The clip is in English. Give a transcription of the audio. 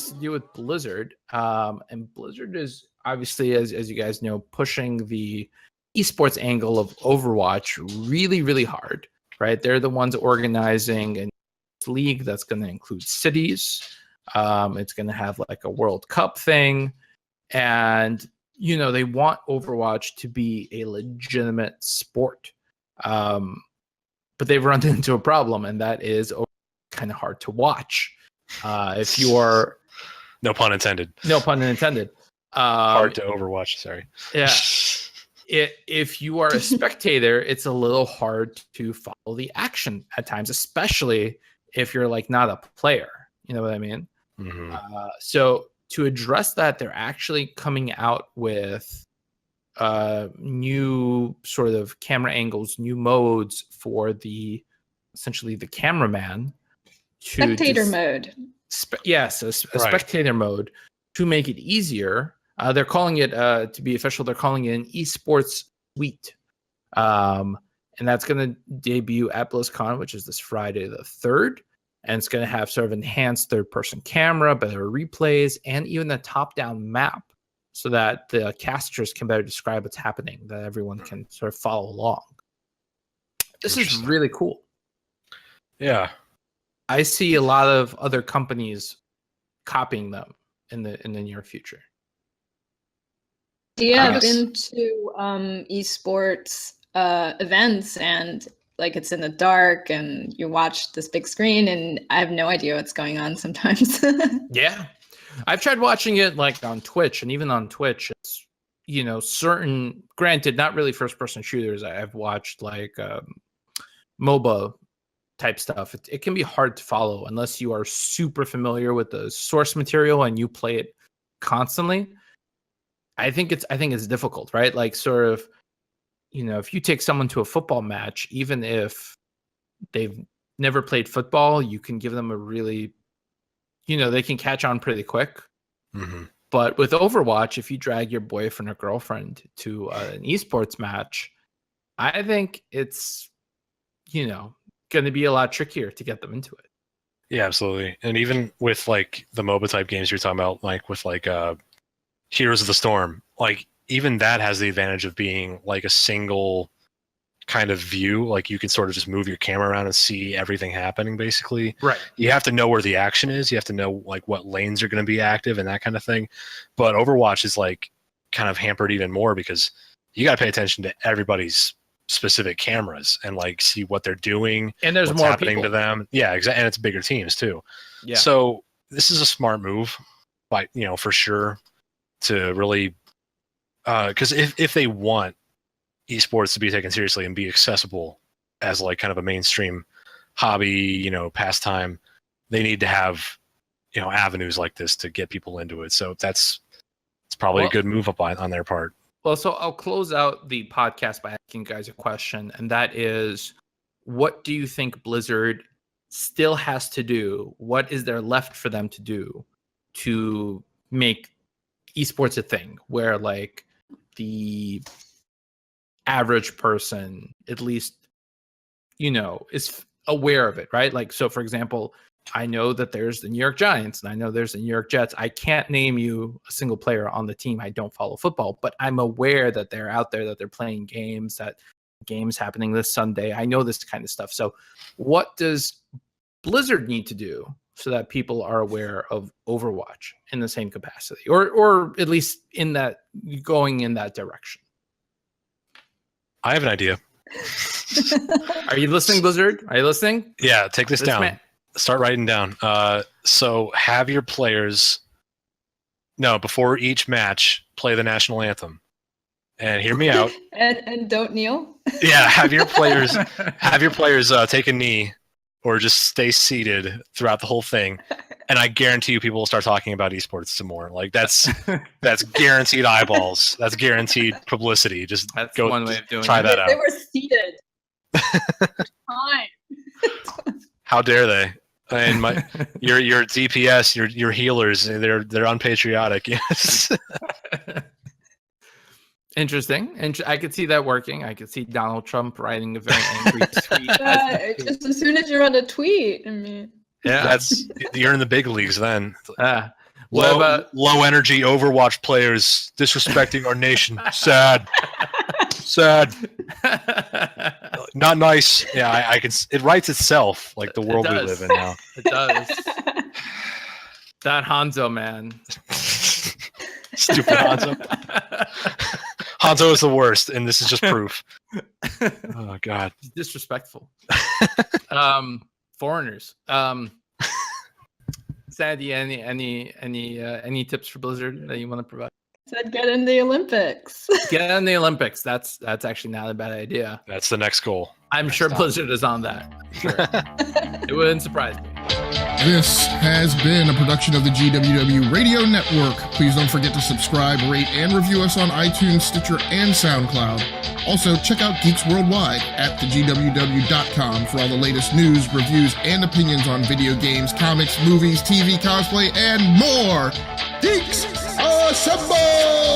has to do with Blizzard. And Blizzard is obviously, as you guys know, pushing the esports angle of Overwatch really, really hard, right? They're the ones organizing a league that's going to include cities. It's going to have like a World Cup thing. And, they want Overwatch to be a legitimate sport. But they've run into a problem, and that is kind of hard to watch. If you are... No pun intended. No pun intended. Hard to Overwatch, sorry. Yeah. If you are a spectator, it's a little hard to follow the action at times, especially if you're like not a player. You know what I mean? Mm-hmm. So to address that, they're actually coming out with new sort of camera angles, new modes for essentially the cameraman. Spectator mode. Yes, a spectator mode to make it easier. They're calling it, to be official, they're calling it an esports suite. And that's going to debut at BlizzCon, which is this Friday the 3rd. And it's going to have sort of enhanced third-person camera, better replays, and even a top-down map so that the casters can better describe what's happening, that everyone can sort of follow along. This is really cool. Yeah. I see a lot of other companies copying them in the near future. Do you have been to esports events and like it's in the dark and you watch this big screen and I have no idea what's going on sometimes? Yeah. I've tried watching it like on Twitch, and even on Twitch, it's, certain, granted, not really first person shooters. I've watched like MOBA type stuff. It can be hard to follow unless you are super familiar with the source material and you play it constantly. I think it's difficult, right? Like sort of, if you take someone to a football match, even if they've never played football, you can give them a really, they can catch on pretty quick. Mm-hmm. But with Overwatch, if you drag your boyfriend or girlfriend to an esports match, I think it's, going to be a lot trickier to get them into it. Yeah, absolutely. And even with like the MOBA type games you're talking about, like with like Heroes of the Storm, like even that has the advantage of being like a single kind of view. Like you can sort of just move your camera around and see everything happening basically. Right. You have to know where the action is. You have to know like what lanes are going to be active and that kind of thing. But Overwatch is like kind of hampered even more because you got to pay attention to everybody's specific cameras and like see what they're doing and there's what's more happening people to them. Yeah, exactly. And it's bigger teams too. Yeah. So this is a smart move, but for sure to really because if they want esports to be taken seriously and be accessible as like kind of a mainstream hobby, pastime, they need to have avenues like this to get people into it. So it's probably a good move up on their part. Well, so I'll close out the podcast by asking you guys a question, and that is, what do you think Blizzard still has to do? What is there left for them to do to make esports a thing where like the average person at least is aware of it, right? Like, so for example, I know that there's the New York Giants and I know there's the New York Jets. I can't name you a single player on the team. I don't follow football, but I'm aware that they're out there, that they're playing games, that games happening this Sunday. I know this kind of stuff. So what does Blizzard need to do so that people are aware of Overwatch in the same capacity, or at least in that, going in that direction? I have an idea. Are you listening, Blizzard? Are you listening? Yeah, take this down. Start writing down. So have your players, before each match, play the national anthem. And hear me out. and don't kneel. Yeah, have your players take a knee or just stay seated throughout the whole thing. And I guarantee you people will start talking about esports some more. Like that's guaranteed eyeballs. That's guaranteed publicity. Just that's go one way of doing try it. that out. They were seated. Fine. How dare they? And your DPS, your healers, they're unpatriotic. Yes. Interesting. And I could see that working. I could see Donald Trump writing a very angry tweet. Just as soon as you run a tweet, I mean. Yeah, you're in the big leagues then. What about low energy Overwatch players disrespecting our nation? Sad. Not nice. Yeah, I can. It writes itself, like the world we live in now. It does. That Hanzo, man. Stupid Hanzo. Hanzo is the worst, and this is just proof. Oh God. He's disrespectful. Foreigners. Sandy, any tips for Blizzard that you want to provide? Said get in the Olympics. Get in the Olympics. That's actually not a bad idea. That's the next goal. I'm sure Blizzard is on that. Sure. It wouldn't surprise me. This has been a production of the GWW Radio Network. Please don't forget to subscribe, rate, and review us on iTunes, Stitcher, and SoundCloud. Also, check out Geeks Worldwide at thegww.com for all the latest news, reviews, and opinions on video games, comics, movies, TV, cosplay, and more. Geeks Assemble!